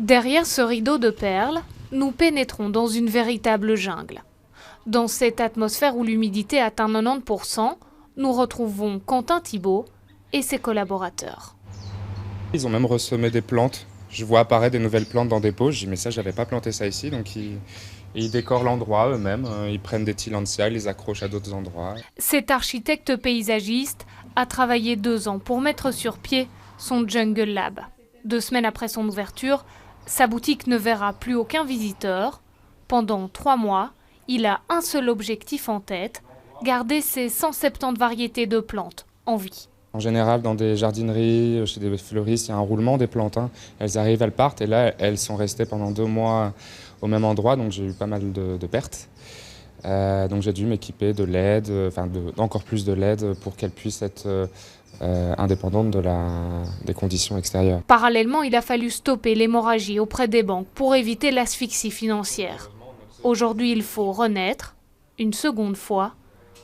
Derrière ce rideau de perles, nous pénétrons dans une véritable jungle. Dans cette atmosphère où l'humidité atteint 90%, nous retrouvons Quentin Thibault et ses collaborateurs. Ils ont même ressemé des plantes. Je vois apparaître des nouvelles plantes dans des pots. Je dis mais ça, j'avais pas planté ça ici. Donc ils décorent l'endroit eux-mêmes. Ils prennent des tillandsias, ils les accrochent à d'autres endroits. Cet architecte paysagiste a travaillé 2 ans pour mettre sur pied son Jungle Lab. 2 semaines après son ouverture, sa boutique ne verra plus aucun visiteur. Pendant 3 mois, il a un seul objectif en tête, garder ses 170 variétés de plantes en vie. En général, dans des jardineries, chez des fleuristes, il y a un roulement des plantes. Elles arrivent, elles partent, et là, elles sont restées pendant 2 mois au même endroit, donc j'ai eu pas mal de pertes. Donc j'ai dû m'équiper de LED, d'encore plus de LED pour qu'elles puissent être indépendantes des conditions extérieures. Parallèlement, il a fallu stopper l'hémorragie auprès des banques pour éviter l'asphyxie financière. Aujourd'hui, il faut renaître, une seconde fois,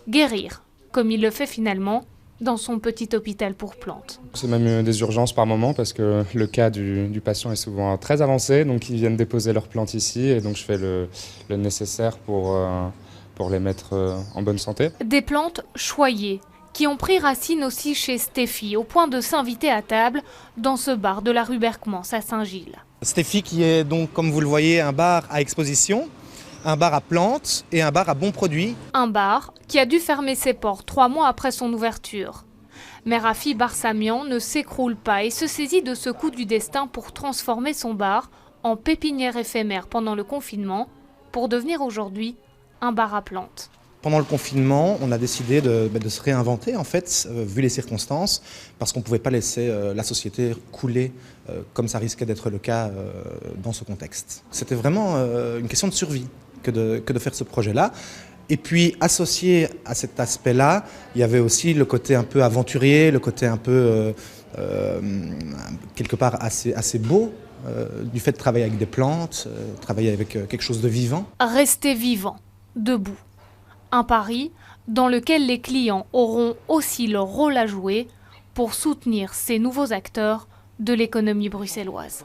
guérir, comme il le fait finalement dans son petit hôpital pour plantes. C'est même des urgences par moment parce que le cas du patient est souvent très avancé, donc ils viennent déposer leurs plantes ici et donc je fais le nécessaire pour les mettre en bonne santé. Des plantes choyées qui ont pris racine aussi chez Stéphie, au point de s'inviter à table dans ce bar de la rue Berckmans à Saint-Gilles. Stéphie qui est donc, comme vous le voyez, un bar à exposition, un bar à plantes et un bar à bons produits. Un bar qui a dû fermer ses portes 3 mois après son ouverture. Mais Rafi Barsamian ne s'écroule pas et se saisit de ce coup du destin pour transformer son bar en pépinière éphémère pendant le confinement, pour devenir aujourd'hui un bar à plantes. Pendant le confinement, on a décidé de se réinventer, en fait, vu les circonstances, parce qu'on ne pouvait pas laisser la société couler comme ça risquait d'être le cas dans ce contexte. C'était vraiment une question de survie que de faire ce projet-là. Et puis, associé à cet aspect-là, il y avait aussi le côté un peu aventurier, le côté un peu, quelque part, assez beau, du fait de travailler avec des plantes, travailler avec quelque chose de vivant. Rester vivant, debout. Un pari dans lequel les clients auront aussi leur rôle à jouer pour soutenir ces nouveaux acteurs de l'économie bruxelloise.